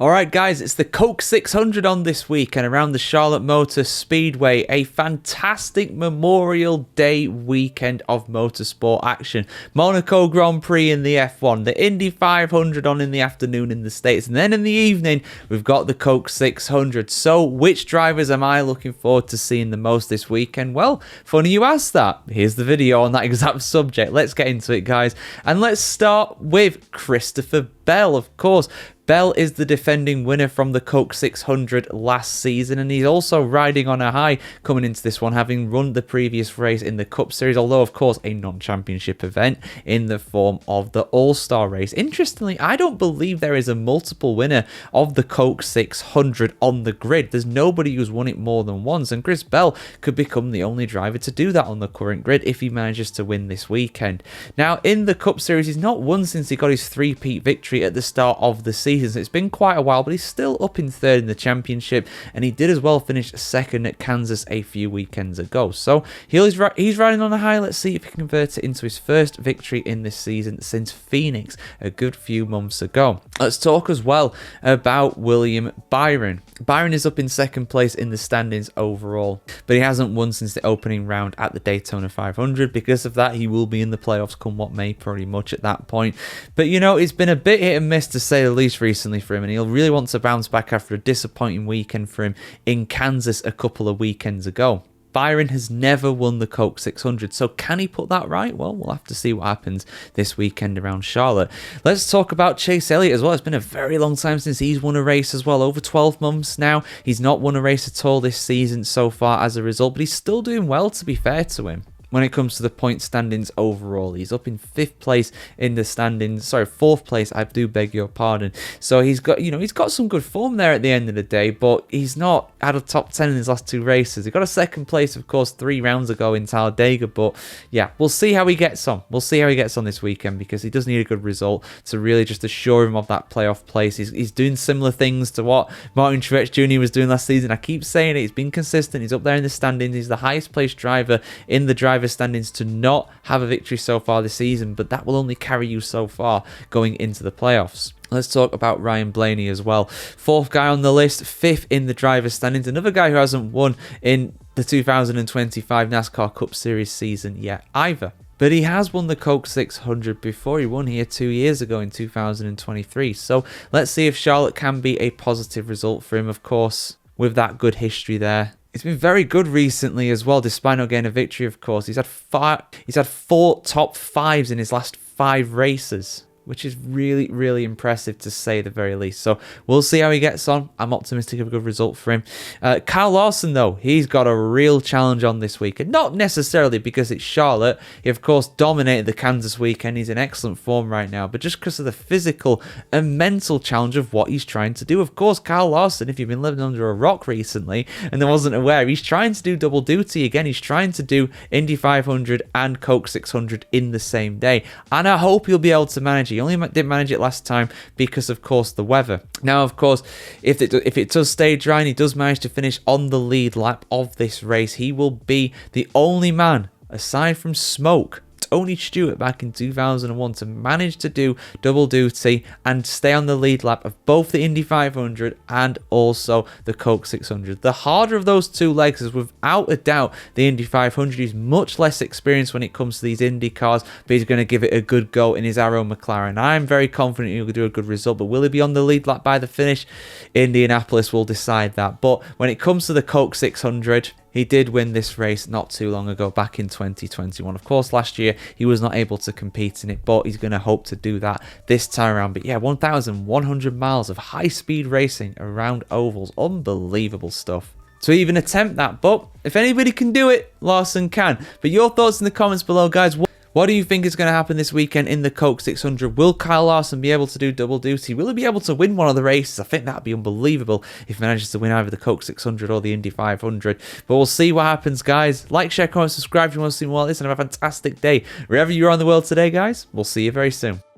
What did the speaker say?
Alright guys, it's the Coke 600 on this week and around the Charlotte Motor Speedway, a fantastic Memorial Day weekend of motorsport action. Monaco Grand Prix in the F1, the Indy 500 on in the afternoon in the States, and then in the evening we've got the Coke 600. So which drivers am I looking forward to seeing the most this weekend? Well, funny you asked that. Here's the video on that exact subject. Let's get into it, guys, and let's start with Christopher Bell, of course. Bell is the defending winner from the Coke 600 last season, and he's also riding on a high coming into this one, having run the previous race in the Cup Series, although of course a non-championship event in the form of the All-Star race. Interestingly, I don't believe there is a multiple winner of the Coke 600 on the grid. There's nobody who's won it more than once, and Chris Bell could become the only driver to do that on the current grid if he manages to win this weekend. Now, in the Cup Series, he's not won since he got his three-peat victory at the start of the season. So it's been quite a while, but he's still up in third in the championship, and he did as well finish second at Kansas a few weekends ago. So he's riding on a high. Let's see if he can convert it into his first victory in this season since Phoenix a good few months ago. Let's talk as well about William Byron. Byron is up in second place in the standings overall, but he hasn't won since the opening round at the Daytona 500. Because of that, he will be in the playoffs come what may, pretty much at that point. But you know, it's been a bit hit and miss to say the least recently for him, and he'll really want to bounce back after a disappointing weekend for him in Kansas a couple of weekends ago. Byron has never won the Coke 600, so can he put that right? Well, we'll have to see what happens this weekend around Charlotte. Let's talk about Chase Elliott as well. It's been a very long time since he's won a race as well, over 12 months now. He's not won a race at all this season so far as a result, but he's still doing well, to be fair to him. When it comes to the point standings overall, he's up in 5th place in the standings. Sorry, 4th place, I do beg your pardon. So he's got some good form there at the end of the day, but he's not out of top 10 in his last 2 races. He got a 2nd place, of course, 3 rounds ago in Talladega, but yeah, we'll see how he gets on. We'll see how he gets on this weekend, because he does need a good result to really just assure him of that playoff place. He's doing similar things to what Martin Truex Jr. was doing last season. I keep saying it. He's been consistent. He's up there in the standings. He's the highest placed driver in the driver standings to not have a victory so far this season, but that will only carry you so far going into the playoffs. Let's talk about Ryan Blaney as well. 4th guy on the list, 5th in the driver's standings. Another guy who hasn't won in the 2025 NASCAR Cup Series season yet either. But he has won the Coke 600 before. He won here 2 years ago in 2023. So let's see if Charlotte can be a positive result for him, of course, with that good history there. It's been very good recently as well, despite not getting a victory, of course. He's had 4 top 5s in his last 5 races, which is really, really impressive to say the very least. So we'll see how he gets on. I'm optimistic of a good result for him. Kyle Larson, though, he's got a real challenge on this weekend. Not necessarily because it's Charlotte. He, of course, dominated the Kansas weekend. He's in excellent form right now, but just because of the physical and mental challenge of what he's trying to do. Of course, Kyle Larson, if you've been living under a rock recently and wasn't aware, he's trying to do double duty again. He's trying to do Indy 500 and Coke 600 in the same day, and I hope he'll be able to manage it. He only didn't manage it last time because, of course, the weather. Now, of course, if it does stay dry and he does manage to finish on the lead lap of this race, he will be the only man, aside from Smoke, Tony Stewart back in 2001, to manage to do double duty and stay on the lead lap of both the Indy 500 and also the Coke 600. The harder of those 2 legs is without a doubt the Indy 500. He's much less experienced when it comes to these Indy cars, but he's going to give it a good go in his Arrow McLaren. I'm very confident he'll do a good result, but will he be on the lead lap by the finish? Indianapolis will decide that. But when it comes to the Coke 600, he did win this race not too long ago, back in 2021. Of course, last year he was not able to compete in it, but he's going to hope to do that this time around. But yeah, 1,100 miles of high-speed racing around ovals. Unbelievable stuff to even attempt that. But if anybody can do it, Larson can. But your thoughts in the comments below, guys. What do you think is going to happen this weekend in the Coke 600? Will Kyle Larson be able to do double duty? Will he be able to win one of the races? I think that would be unbelievable if he manages to win either the Coke 600 or the Indy 500. But we'll see what happens, guys. Like, share, comment, subscribe if you want to see more of this, and have a fantastic day wherever you are in the world today, guys. We'll see you very soon.